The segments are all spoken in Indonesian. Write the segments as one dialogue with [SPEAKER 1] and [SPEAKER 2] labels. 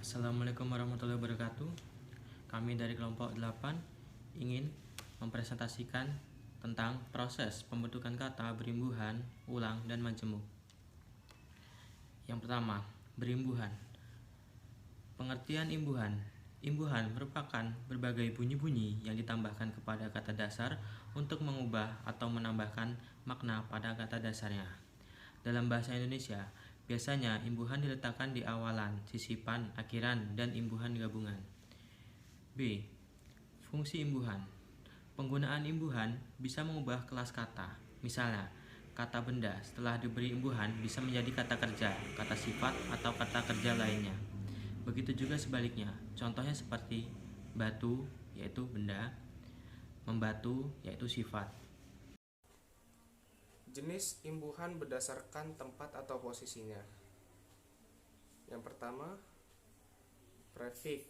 [SPEAKER 1] Assalamualaikum warahmatullahi wabarakatuh. Kami dari kelompok 8 ingin mempresentasikan tentang proses pembentukan kata berimbuhan, ulang, dan majemuk. Yang pertama, berimbuhan. Pengertian imbuhan. Imbuhan merupakan berbagai bunyi-bunyi yang ditambahkan kepada kata dasar untuk mengubah atau menambahkan makna pada kata dasarnya. Dalam bahasa Indonesia, biasanya imbuhan diletakkan di awalan, sisipan, akhiran, dan imbuhan gabungan. B. Fungsi imbuhan. Penggunaan imbuhan bisa mengubah kelas kata. Misalnya, kata benda setelah diberi imbuhan bisa menjadi kata kerja, kata sifat, atau kata kerja lainnya. Begitu juga sebaliknya. Contohnya seperti batu, yaitu benda, membatu, yaitu sifat.
[SPEAKER 2] Jenis imbuhan berdasarkan tempat atau posisinya. Yang pertama, prefik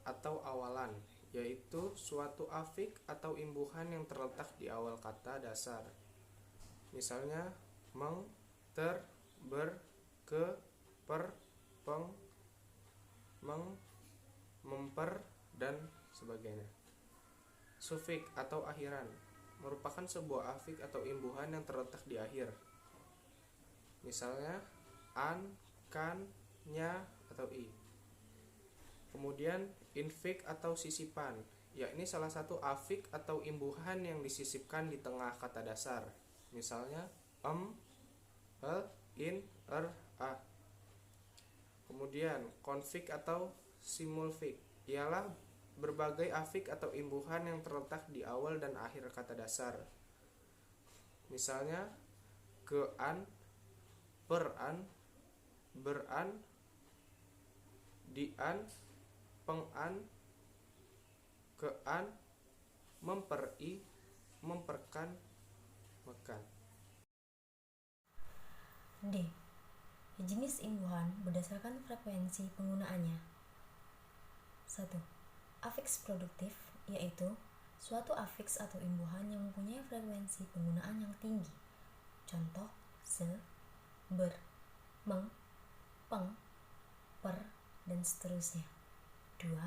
[SPEAKER 2] atau awalan, yaitu suatu afik atau imbuhan yang terletak di awal kata dasar. Misalnya, meng, ter, ber, ke, per, peng, meng, memper, dan sebagainya. Sufik atau akhiran merupakan sebuah afik atau imbuhan yang terletak di akhir. Misalnya an, kan, nya, atau i. Kemudian infik atau sisipan, yakni salah satu afik atau imbuhan yang disisipkan di tengah kata dasar. Misalnya in, a. Kemudian konfik atau simulfik ialah berbagai afik atau imbuhan yang terletak di awal dan akhir kata dasar. Misalnya kean, peran, beran, dian, pengan, kean, memperi, memperkan, mekan.
[SPEAKER 3] D. Jenis imbuhan berdasarkan frekuensi penggunaannya. 1. Afiks produktif, yaitu suatu afiks atau imbuhan yang mempunyai frekuensi penggunaan yang tinggi. Contoh, se, ber, meng, peng, per, dan seterusnya. 2.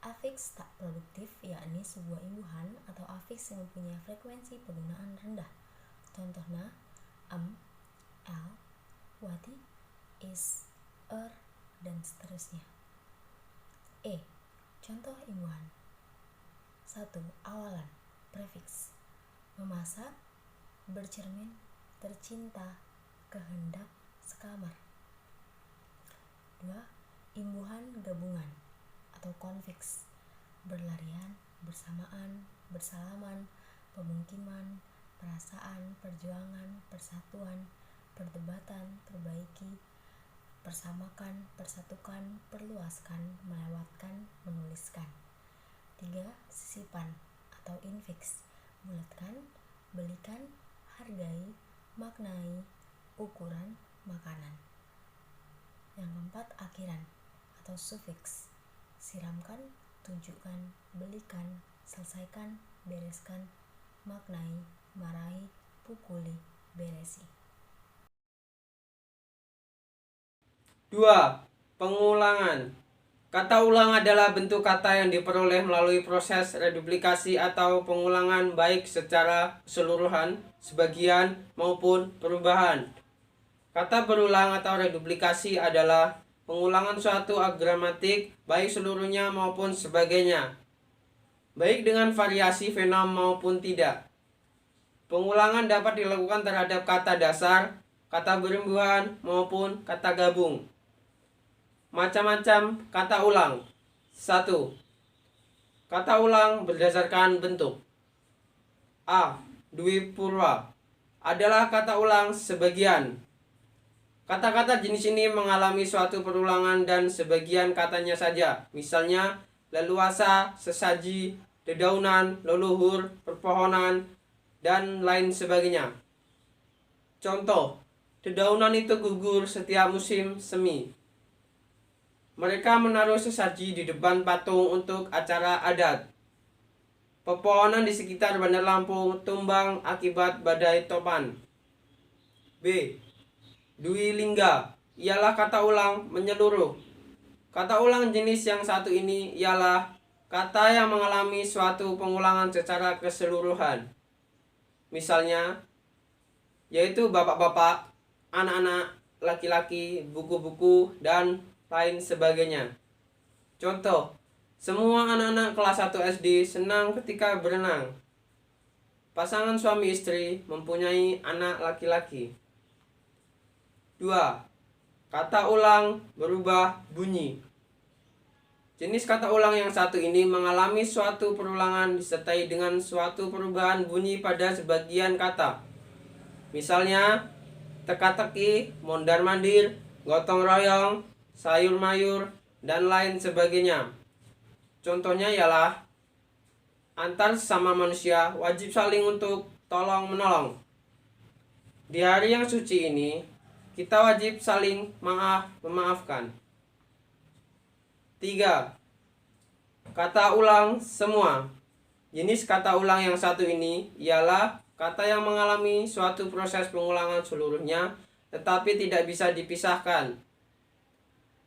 [SPEAKER 3] Afiks tak produktif, yakni sebuah imbuhan atau afiks yang mempunyai frekuensi penggunaan rendah. Contohnya, l, wati, is, dan seterusnya. E. Contoh imbuhan. 1. Awalan, prefiks, memasak, bercermin, tercinta, kehendak, sekamar. 2. Imbuhan gabungan atau konfiks, berlarian, bersamaan, bersalaman, pemukiman, perasaan, perjuangan, persatuan, perdebatan, perbaiki, persamakan, persatukan, perluaskan, melewatkan, menuliskan. 3. Sisipan atau infiks, bulatkan, belikan, hargai, maknai, ukuran, makanan. Yang keempat, akhiran atau sufiks, siramkan, tunjukkan, belikan, selesaikan, bereskan, maknai, marahi, pukuli, beresi.
[SPEAKER 4] 2. Pengulangan. Kata ulang adalah bentuk kata yang diperoleh melalui proses reduplikasi atau pengulangan baik secara keseluruhan, sebagian, maupun perubahan. Kata berulang atau reduplikasi adalah pengulangan suatu gramatik baik seluruhnya maupun sebagainya, baik dengan variasi fenom maupun tidak. Pengulangan dapat dilakukan terhadap kata dasar, kata berimbuhan, maupun kata gabung. Macam-macam kata ulang. 1. Kata ulang berdasarkan bentuk. A. Dwi purwa adalah kata ulang sebagian. Kata-kata jenis ini mengalami suatu perulangan dan sebagian katanya saja. Misalnya leluasa, sesaji, dedaunan, leluhur, perpohonan, dan lain sebagainya. Contoh, dedaunan itu gugur setiap musim semi. Mereka menaruh sesaji di depan patung untuk acara adat. Pepohonan di sekitar Bandar Lampung tumbang akibat badai topan. B. Dwi lingga ialah kata ulang menyeluruh. Kata ulang jenis yang satu ini ialah kata yang mengalami suatu pengulangan secara keseluruhan. Misalnya, yaitu bapak-bapak, anak-anak, laki-laki, buku-buku, dan lain sebagainya. Contoh, semua anak-anak kelas 1 SD senang ketika berenang. Pasangan suami istri mempunyai anak laki-laki. 2. Kata ulang berubah bunyi. Jenis kata ulang yang satu ini mengalami suatu perulangan disertai dengan suatu perubahan bunyi pada sebagian kata. Misalnya, teka-teki, mondar-mandir, gotong royong, sayur mayur, dan lain sebagainya. Contohnya ialah antar sesama manusia wajib saling untuk tolong-menolong. Di hari yang suci ini, kita wajib saling memaafkan. 3. Kata ulang semua. Jenis kata ulang yang satu ini ialah kata yang mengalami suatu proses pengulangan seluruhnya tetapi tidak bisa dipisahkan.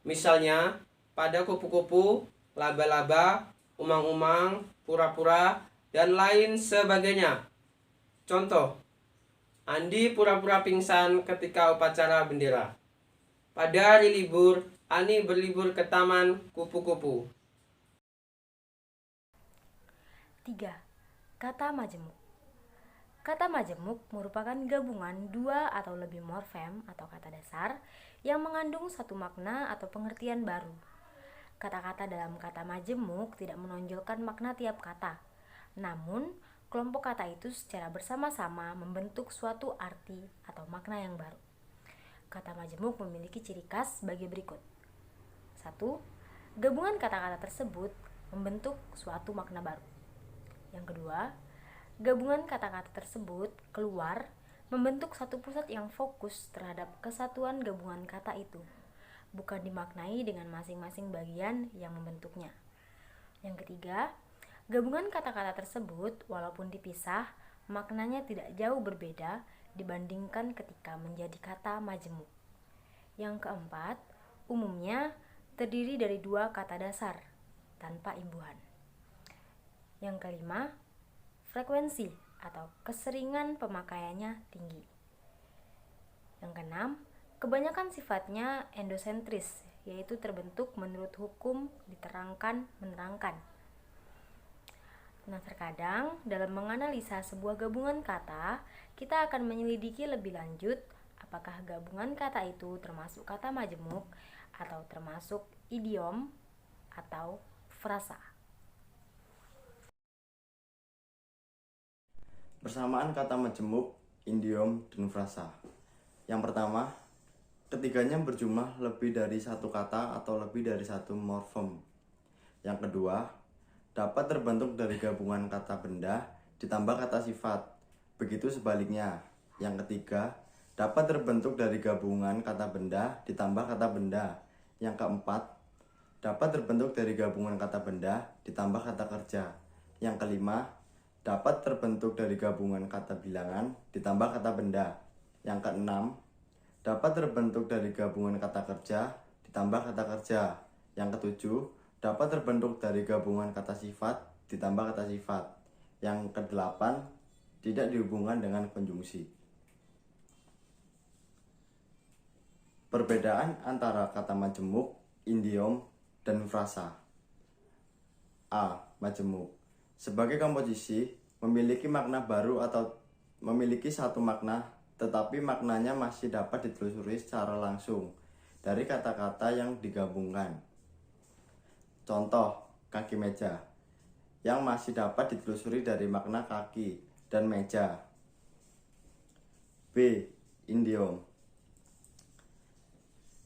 [SPEAKER 4] Misalnya, pada kupu-kupu, laba-laba, umang-umang, pura-pura, dan lain sebagainya. Contoh, Andi pura-pura pingsan ketika upacara bendera. Pada hari libur, Ani berlibur ke taman kupu-kupu.
[SPEAKER 3] 3. Kata majemuk. Kata majemuk merupakan gabungan dua atau lebih morfem atau kata dasar yang mengandung satu makna atau pengertian baru. Kata-kata dalam kata majemuk tidak menonjolkan makna tiap kata, namun kelompok kata itu secara bersama-sama membentuk suatu arti atau makna yang baru. Kata majemuk memiliki ciri khas sebagai berikut. 1. Gabungan kata-kata tersebut membentuk suatu makna baru. Yang kedua, gabungan kata-kata tersebut keluar membentuk satu pusat yang fokus terhadap kesatuan gabungan kata itu, bukan dimaknai dengan masing-masing bagian yang membentuknya. Yang ketiga, gabungan kata-kata tersebut walaupun dipisah, maknanya tidak jauh berbeda dibandingkan ketika menjadi kata majemuk. Yang keempat, umumnya terdiri dari dua kata dasar tanpa imbuhan. Yang kelima, frekuensi atau keseringan pemakaiannya tinggi. Yang keenam, kebanyakan sifatnya endosentris, yaitu terbentuk menurut hukum diterangkan-menerangkan. Nah, terkadang dalam menganalisa sebuah gabungan kata, kita akan menyelidiki lebih lanjut apakah gabungan kata itu termasuk kata majemuk atau termasuk idiom atau frasa.
[SPEAKER 5] Persamaan kata majemuk, idiom, dan frasa. Yang pertama, ketiganya berjumlah lebih dari satu kata atau lebih dari satu morfem. Yang kedua, dapat terbentuk dari gabungan kata benda ditambah kata sifat. Begitu sebaliknya. Yang ketiga, dapat terbentuk dari gabungan kata benda ditambah kata benda. Yang keempat, dapat terbentuk dari gabungan kata benda ditambah kata kerja. Yang kelima, dapat terbentuk dari gabungan kata bilangan ditambah kata benda. Yang keenam, dapat terbentuk dari gabungan kata kerja ditambah kata kerja. Yang ketujuh, dapat terbentuk dari gabungan kata sifat ditambah kata sifat. Yang kedelapan, tidak dihubungkan dengan konjungsi. Perbedaan antara kata majemuk, idiom, dan frasa. A. Majemuk sebagai komposisi memiliki makna baru atau memiliki satu makna, tetapi maknanya masih dapat ditelusuri secara langsung dari kata-kata yang digabungkan. Contoh, kaki meja yang masih dapat ditelusuri dari makna kaki dan meja. B. Idiom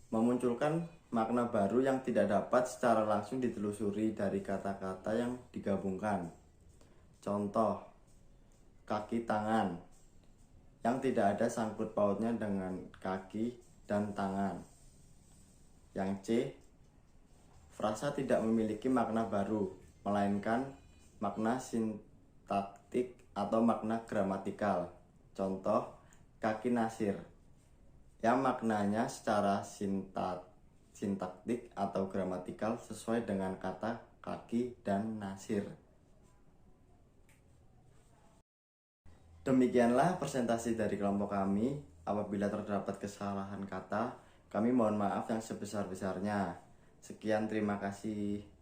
[SPEAKER 5] memunculkan makna baru yang tidak dapat secara langsung ditelusuri dari kata-kata yang digabungkan. Contoh, kaki tangan yang tidak ada sangkut pautnya dengan kaki dan tangan. Yang C, frasa tidak memiliki makna baru, melainkan makna sintaktik atau makna gramatikal. Contoh, kaki nasir yang maknanya secara sintaktik atau gramatikal sesuai dengan kata, kaki, dan nasir. Demikianlah presentasi dari kelompok kami. Apabila terdapat kesalahan kata, kami mohon maaf yang sebesar-besarnya. Sekian, terima kasih.